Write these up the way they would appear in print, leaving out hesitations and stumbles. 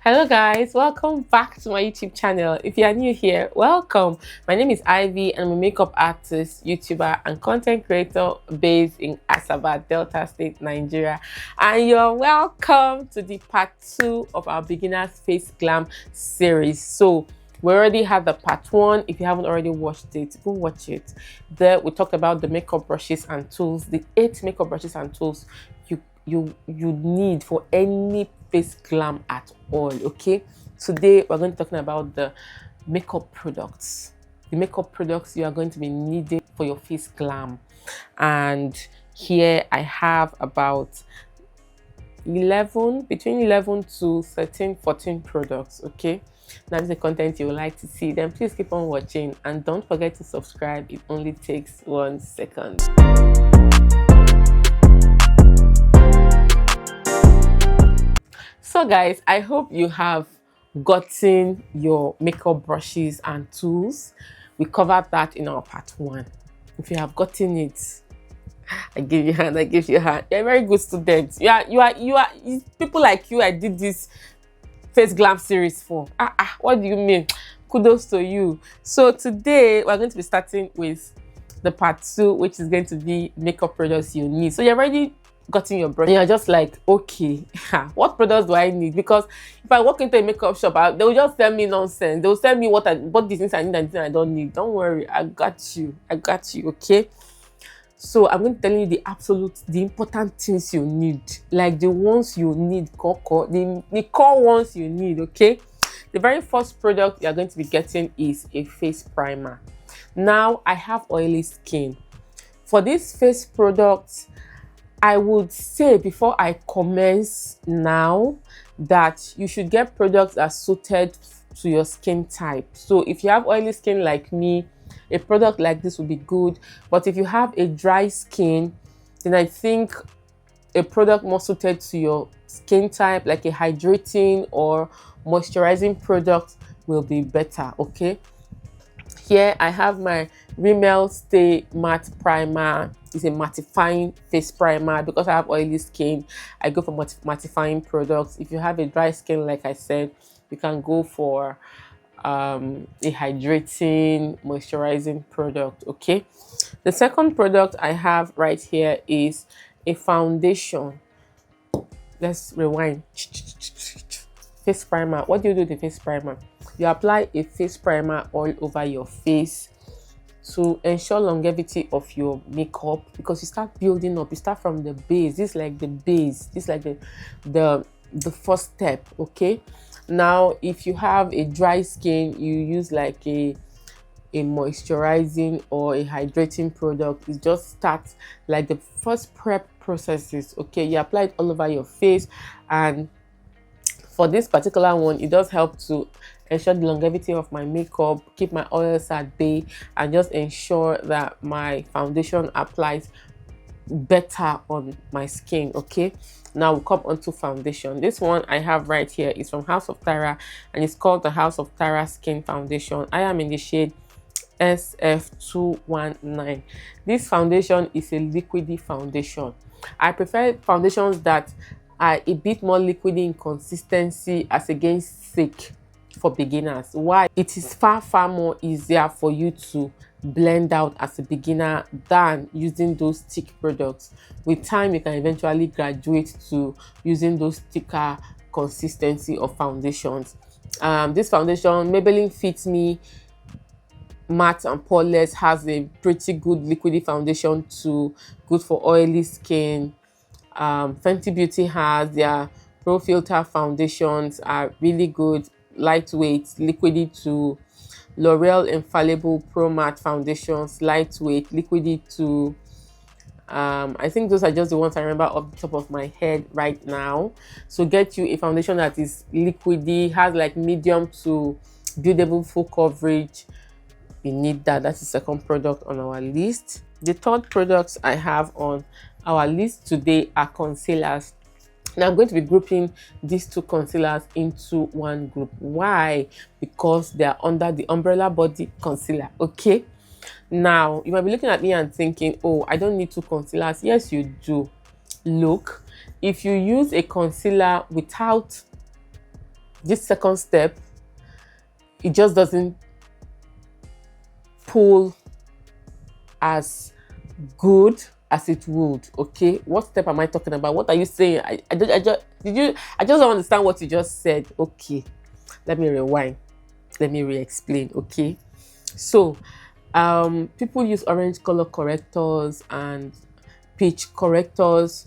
Hello guys, welcome back to my YouTube channel. If you are new here, welcome. My name is Ivy and I'm a makeup artist, YouTuber and content creator based in Asaba, Delta State, Nigeria. And you're welcome to the part 2 of our Beginner Face Glam Series. So we already had the part 1. If you haven't already watched it, go watch it. There we talked about the makeup brushes and tools, the 8 makeup brushes and tools you need for any face glam at all. Okay, today we're going to be talking about the makeup products you are going to be needing for your face glam. And here I have about between 11 to 14 products. Okay, that's the content you would like to see. Then please keep on watching and don't forget to subscribe. It only takes 1 second. So guys, I hope you have gotten your makeup brushes and tools. We covered that in our part 1. If you have gotten it, I give you a hand, I give you a hand. You're a very good student. You are people like you I did this face glam series for. What do you mean? Kudos to you. So today we're going to be starting with the part 2, which is going to be makeup products you need. So you're already gotten your brush and you're just like, okay, what products do I need? Because if I walk into a makeup shop, they will just tell me nonsense. They will tell me what the things I need and the things I don't need. Don't worry, I got you, okay? So I'm going to tell you the important things you need, like the ones you need, the core ones you need, okay? The very first product you're going to be getting is a face primer. Now, I have oily skin. For this face product, I would say before I commence now that you should get products that are suited to your skin type. So if you have oily skin like me, a product like this would be good. But if you have a dry skin, then I think a product more suited to your skin type, like a hydrating or moisturizing product, will be better, okay? Here I have my Rimmel Stay Matte Primer. It's a mattifying face primer. Because I have oily skin, I go for mattifying products. If you have a dry skin, like I said, you can go for a hydrating, moisturizing product, okay? The second product I have right here is a foundation. Let's rewind. Face primer. What do you do with the face primer? You apply a face primer all over your face to ensure longevity of your makeup, because you start building up. You start from the base. This is like the base. This is like the first step, okay? Now, if you have a dry skin, you use like a moisturizing or a hydrating product. It just starts like the first prep processes, okay? You apply it all over your face, and for this particular one, it does help to ensure the longevity of my makeup, keep my oils at bay, and just ensure that my foundation applies better on my skin, okay? Now we'll come on to foundation. This one I have right here is from House of Tara, and it's called the House of Tara Skin Foundation. I am in the shade SF219. This foundation is a liquidy foundation. I prefer foundations that are a bit more liquidy in consistency as against thick for beginners. Why? It is far more easier for you to blend out as a beginner than using those thick products. With time, you can eventually graduate to using those thicker consistency of foundations. This foundation, Maybelline Fit Me Matte and Poreless, has a pretty good liquidy foundation too, good for oily skin. Fenty Beauty has their Pro Filter foundations, are really good, lightweight, liquidy too. L'Oreal Infallible Pro Matte foundations, lightweight, liquidy too. I think those are just the ones I remember off the top of my head right now. So get you a foundation that is liquidy, has like medium to buildable full coverage. You need that. That's the second product on our list. The third products I have on our list today are concealers. Now I'm going to be grouping these two concealers into one group. Why? Because they are under the umbrella body concealer, okay? Now you might be looking at me and thinking, oh, I don't need two concealers. Yes, you do. Look, if you use a concealer without this second step, it just doesn't pull as good as it would. Okay, what step am I talking about? What are you saying? I just don't understand what you just said. Okay, let me rewind, let me re-explain. Okay, so people use orange color correctors and peach correctors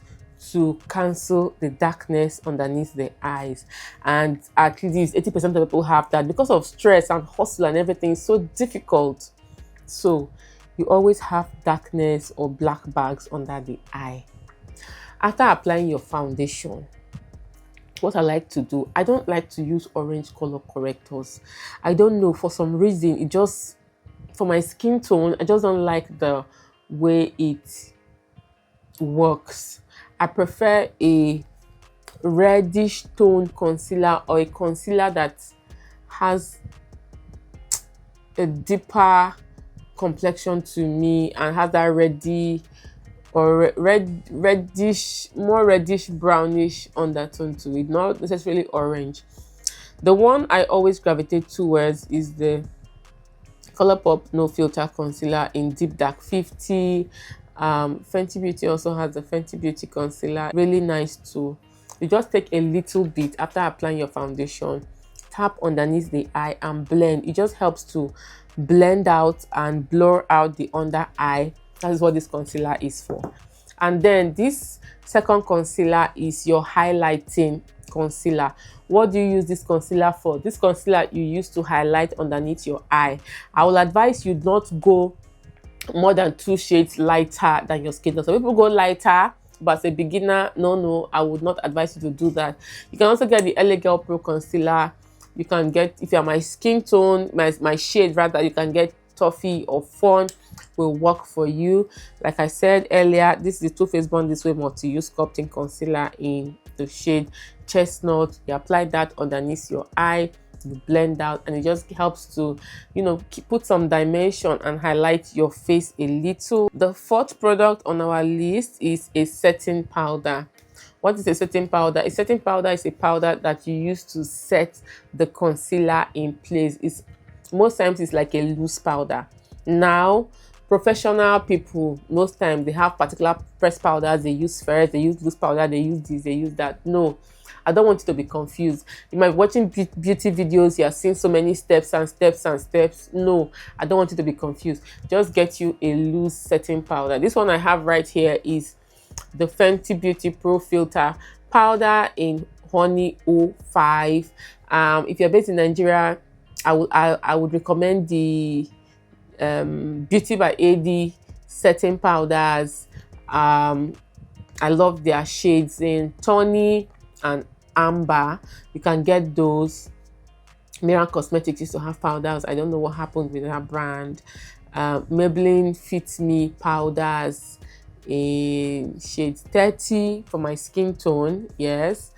to cancel the darkness underneath the eyes, and at least 80% of people have that because of stress and hustle and everything. It's so difficult, so you always have darkness or black bags under the eye. After applying your foundation, what I like to do, I don't like to use orange color correctors. I don't know, for some reason, it just, for my skin tone, I just don't like the way it works. I prefer a reddish tone concealer, or a concealer that has a deeper complexion to me and has that reddy or reddish, more reddish brownish undertone to it, not necessarily orange. The one I always gravitate towards is the Colourpop No Filter Concealer in Deep Dark 50. Fenty Beauty also has the Fenty Beauty concealer, really nice too. You just take a little bit after applying your foundation, tap underneath the eye and blend. It just helps to blend out and blur out the under eye. That is what this concealer is for. And then this second concealer is your highlighting concealer. What do you use this concealer for? This concealer you use to highlight underneath your eye. I will advise you not go more than 2 shades lighter than your skin tone. Some people go lighter, but as a beginner, no, I would not advise you to do that. You can also get the LA Girl Pro concealer. You can get, if you're my skin tone, my shade rather, you can get Toffee or Fawn, will work for you. Like I said earlier, this is the Too Faced Born This Way multi-use sculpting concealer in the shade Chestnut. You apply that underneath your eye, you blend out, and it just helps to, you know, put some dimension and highlight your face a little. The fourth product on our list is a setting powder. What is a setting powder? A setting powder is a powder that you use to set the concealer in place. It's most times it's like a loose powder. Now, professional people, most times they have particular pressed powders. They use first, they use loose powder, they use this, they use that. No, I don't want you to be confused. You might be watching beauty videos, you are seeing so many steps and steps and steps. No, I don't want you to be confused. Just get you a loose setting powder. This one I have right here is the Fenty Beauty Pro Filter powder in Honey 05. If you're based in Nigeria, I would recommend the Beauty by AD setting powders. I love their shades in Tawny and Amber. You can get those. Mira Cosmetics used to have powders. I don't know what happened with that brand. Maybelline Fit Me powders in shade 30 for my skin tone. Yes.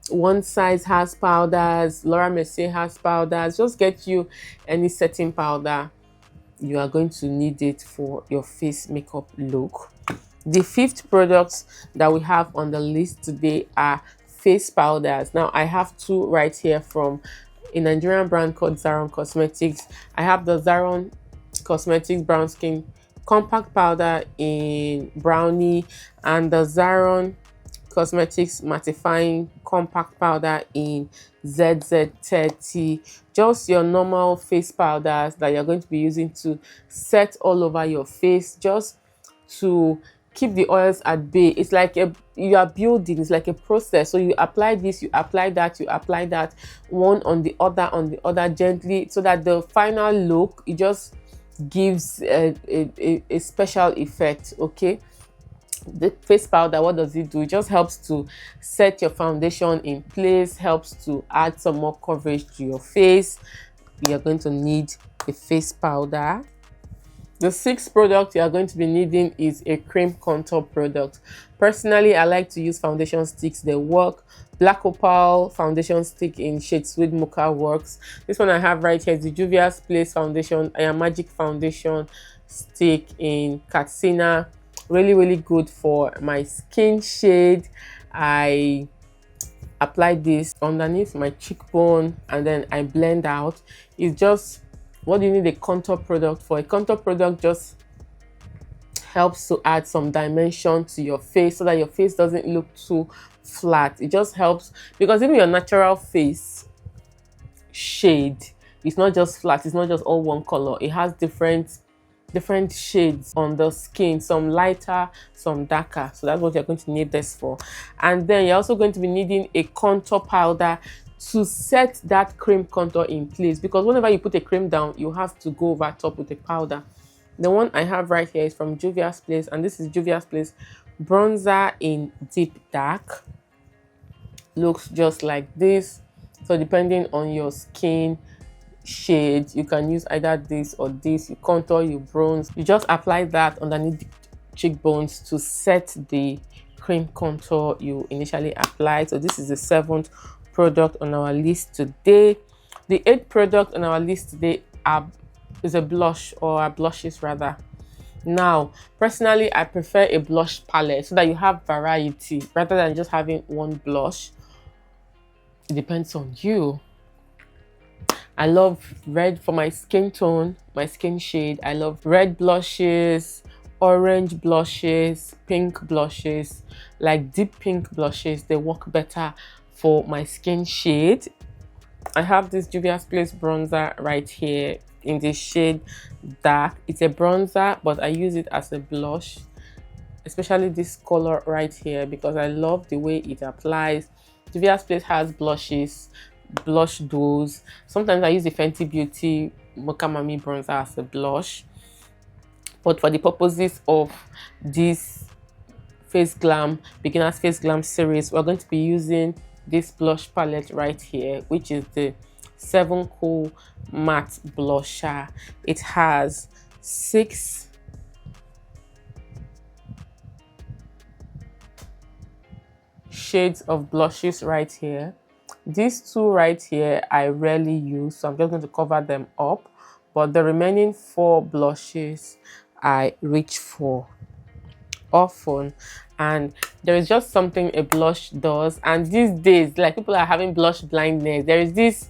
One Size has powders. Laura Mercier has powders. Just get you any setting powder. You are going to need it for your face makeup look. The fifth products that we have on the list today are face powders. Now I have two right here from a Nigerian brand called Zaron Cosmetics. I have the Zaron Cosmetics Brown Skin Compact Powder in Brownie and the Zaron Cosmetics Mattifying Compact Powder in ZZ30. Just your normal face powders that you're going to be using to set all over your face, just to keep the oils at bay. It's like you are building, it's like a process. So you apply this, you apply that, you apply that, one on the other gently, so that the final look, it just gives a special effect. Okay, the face powder, what does it do? It just helps to set your foundation in place, helps to add some more coverage to your face. You're going to need a face powder. The sixth product you are going to be needing is a cream contour product. Personally, I like to use foundation sticks. They work. Black Opal foundation stick in shade Sweet Mocha works. This one I have right here is the Juvias Place foundation. I am Magic foundation stick in Katsina. Really good for my skin shade. I apply this underneath my cheekbone and then I blend out. It's just, what do you need a contour product for? A contour product just helps to add some dimension to your face so that your face doesn't look too flat. It just helps, because even your natural face shade, it's not just flat, it's not just all one color. It has different shades on the skin, some lighter, some darker. So that's what you're going to need this for. And then you're also going to be needing a contour powder to set that cream contour in place, because whenever you put a cream down, you have to go over top with a powder. The one I have right here is from Juvia's Place, and this is Juvia's Place bronzer in deep dark. Looks just like this. So depending on your skin shade, you can use either this or this. You contour, you bronze, you just apply that underneath the cheekbones to set the cream contour you initially applied. So this is the 7th product on our list today. The 8th product on our list today is a blush, or blushes rather. Now, personally, I prefer a blush palette so that you have variety rather than just having one blush. It depends on you. I love red for my skin tone, my skin shade. I love red blushes, orange blushes, pink blushes, like deep pink blushes. They work better for my skin shade. I have this Juvia's Place bronzer right here in the shade dark. It's a bronzer, but I use it as a blush, especially this color right here, because I love the way it applies. Juvia's Place has blushes, blush duos. Sometimes I use the Fenty Beauty Mocha Mami bronzer as a blush, but for the purposes of this Beginner's Face Glam Series, we're going to be using this blush palette right here, which is the 7 Cool Matte Blusher. It has 6 shades of blushes right here. These 2 right here I rarely use, so I'm just going to cover them up, but the remaining 4 blushes I reach for often. And there is just something a blush does, and these days, like, people are having blush blindness. There is this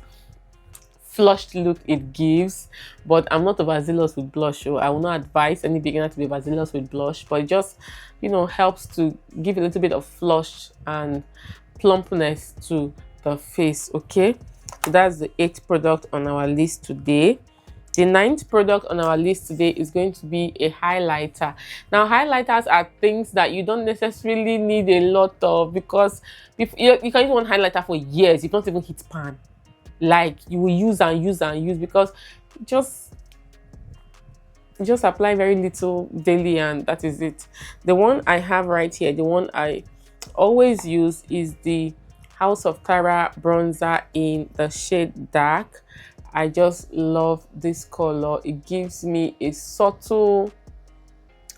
flushed look it gives, but I'm not overzealous with blush, so I will not advise any beginner to be overzealous with blush, but it just, you know, helps to give a little bit of flush and plumpness to the face. Okay, so that's the 8th product on our list today. The 9th product on our list today is going to be a highlighter. Now, highlighters are things that you don't necessarily need a lot of, because if you can use one highlighter for years, you don't even hit pan. Like, you will use and use and use, because just apply very little daily, and that is it. The one I have right here, the one I always use, is the House of Tara bronzer in the shade dark. I just love this color. It gives me a subtle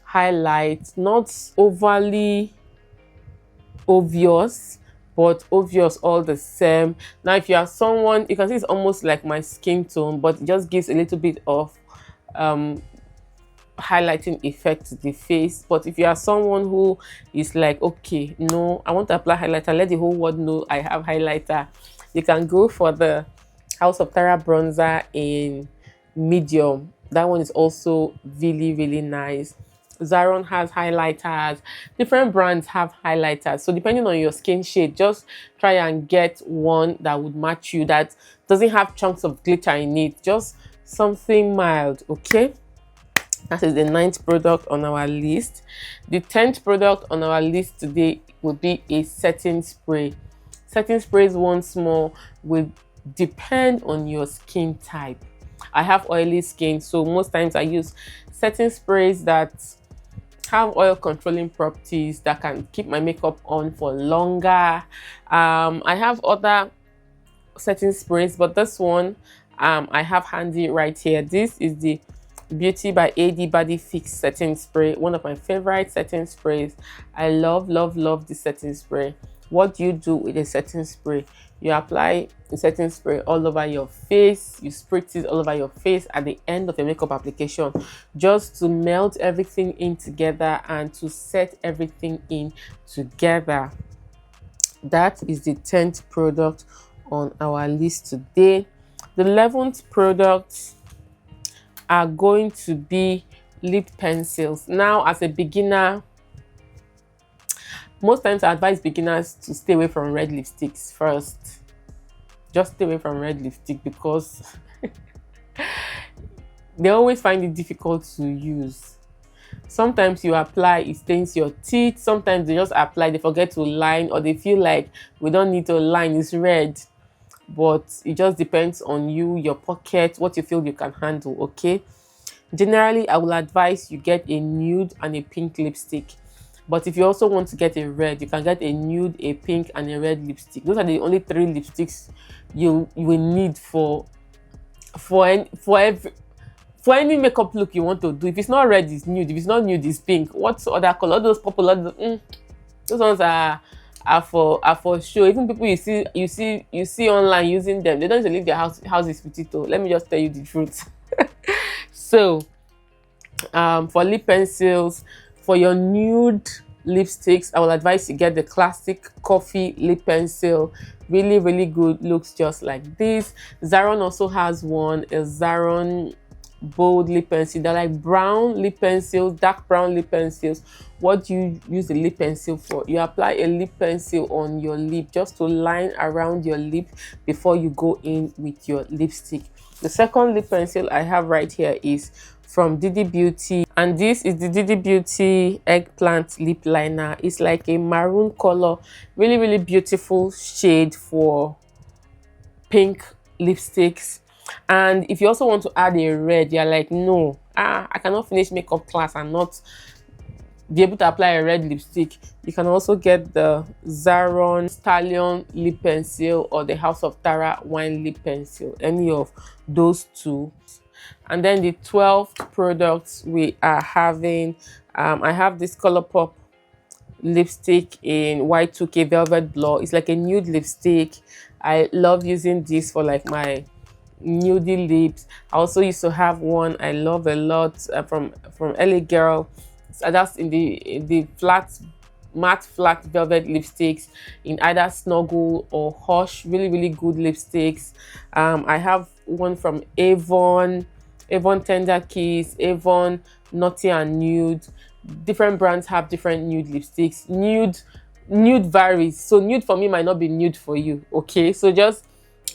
highlight, not overly obvious, but obvious all the same. Now, if you are someone, you can see it's almost like my skin tone, but it just gives a little bit of highlighting effect to the face. But if you are someone who is like, okay, no, I want to apply highlighter, let the whole world know I have highlighter, you can go for the House of Tara bronzer in medium. That one is also really, really nice. Zaron has highlighters. Different brands have highlighters, so depending on your skin shade, just try and get one that would match you, that doesn't have chunks of glitter in it, just something mild. Okay, that is the 9th product on our list. The 10th product on our list today will be a setting spray. Setting sprays, once more, will depend on your skin type. I have oily skin, so most times I use setting sprays that have oil controlling properties that can keep my makeup on for longer. I have other setting sprays, but this one I have handy right here. This is the Beauty by AD Body Fix setting spray, one of my favorite setting sprays. I love this setting spray. What do you do with a setting spray? You apply a setting spray all over your face. You spritz it all over your face at the end of your makeup application, just to melt everything in together and to set everything in together. That is the 10th product on our list today. The 11th product are going to be lip pencils. Now, as a beginner, most times I advise beginners to stay away from red lipsticks first. Just stay away from red lipstick because they always find it difficult to use. Sometimes you apply, it stains your teeth. Sometimes they just apply, they forget to line, or they feel like we don't need to line, it's red. But it just depends on you, your pocket, what you feel you can handle, okay? Generally, I will advise you get a nude and a pink lipstick. But if you also want to get a red, you can get a nude, a pink, and a red lipstick. Those are the only 3 lipsticks you will need for any makeup look you want to do. If it's not red, it's nude. If it's not nude, it's pink. What's other color? All those purple, those ones are for show. Even people you see online using them, they don't even leave their houses with it. Let me just tell you the truth. So, for lip pencils, for your nude lipsticks, I will advise you get the classic coffee lip pencil. Really, really good. Looks just like this. Zaron also has one, a Zaron bold lip pencil. They're like brown lip pencils, dark brown lip pencils. What do you use the lip pencil for? You apply a lip pencil on your lip just to line around your lip before you go in with your lipstick. The second lip pencil I have right here is from Didi Beauty, and this is the Didi Beauty Eggplant Lip Liner. It's like a maroon color, really, really beautiful shade for pink lipsticks. And if you also want to add a red, you're like, no, I cannot finish makeup class and not be able to apply a red lipstick, you can also get the Zaron Stallion lip pencil or the House of Tara wine lip pencil, any of those two. And then the 12th products we are having, I have this ColourPop lipstick in Y2K Velvet Blur. It's like a nude lipstick. I love using this for like my nudie lips. I also used to have one I love a lot from LA Girl. So that's in the matte flat velvet lipsticks in either Snuggle or Hush. Really, really good lipsticks. I have one from Avon Tender Kiss, Avon Naughty and Nude. Different brands have different nude lipsticks. Nude varies. So nude for me might not be nude for you. Okay, so just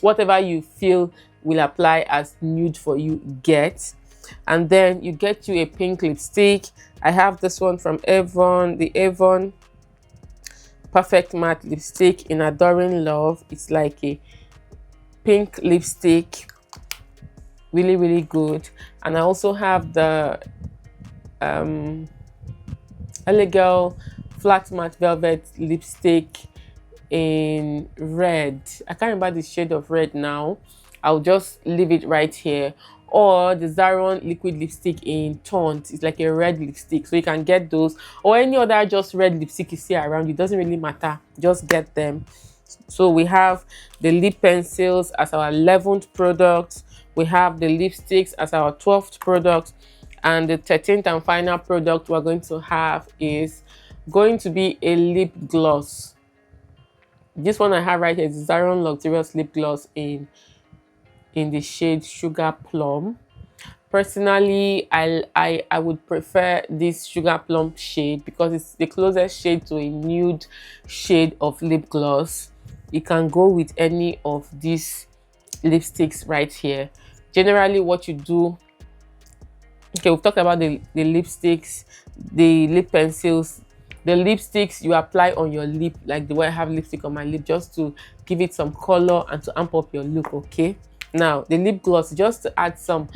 whatever you feel will apply as nude for you, get. And then you get you a pink lipstick. I have this one from Avon, the Avon Perfect Matte Lipstick in Adoring Love. It's like a pink lipstick, really, really good. And I also have the LA Girl Flat Matte Velvet Lipstick in red. I can't remember the shade of red now. I'll just leave it right here. Or the Zaron liquid lipstick in Taunt. It's like a red lipstick, so you can get those, or any other just red lipstick you see around. It doesn't really matter, just get them. So we have the lip pencils as our 11th product, we have the lipsticks as our 12th product, and the 13th and final product we're going to have is going to be a lip gloss. This one I have right here is Zaron Luxurious Lip Gloss in the shade Sugar Plum. Personally, I would prefer this Sugar Plum shade because it's the closest shade to a nude shade of lip gloss. You can go with any of these lipsticks right here. Generally, what you do, okay, we've talked about the lipsticks, the lip pencils. The lipsticks you apply on your lip, like the way I have lipstick on my lip, just to give it some color and to amp up your look, okay? Now, the lip gloss, just to add some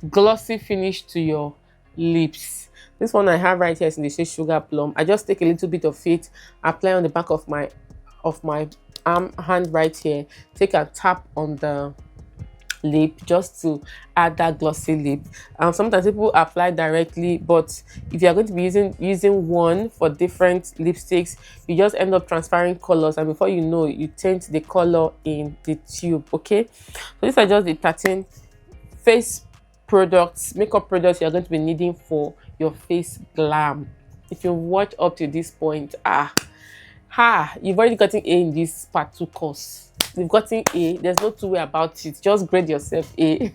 glossy finish to your lips. This one I have right here is in the shade Sugar Plum. I just take a little bit of it, apply on the back of my hand right here, take a tap on the lip just to add that glossy lip. Sometimes people apply directly, but if you're going to be using one for different lipsticks, you just end up transferring colors, and before you know, you change the color in the tube. Okay, so these are just the 13 face products, makeup products you're going to be needing for your face glam. If you watch up to this point, Ha, you've already gotten A in this part 2 course. You've gotten A. There's no two way about it. Just grade yourself A.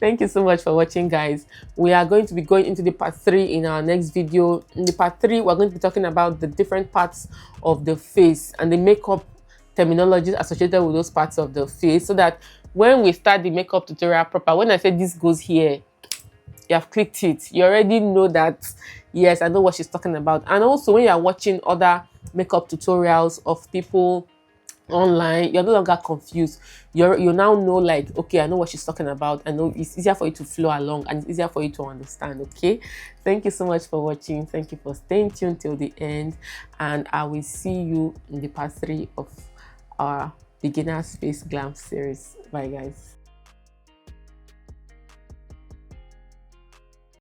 Thank you so much for watching, guys. We are going to be going into the part 3 in our next video. In the part 3, we're going to be talking about the different parts of the face and the makeup terminologies associated with those parts of the face, so that when we start the makeup tutorial proper, when I say this goes here, you have clicked it, you already know that yes, I know what she's talking about. And also, when you are watching other makeup tutorials of people online, you're no longer confused. You now know, like, okay, I know what she's talking about. I know it's easier for you to flow along and it's easier for you to understand. Okay, thank you so much for watching. Thank you for staying tuned till the end, and I will see you in the part 3 of our Beginner Face Glam series. Bye, guys.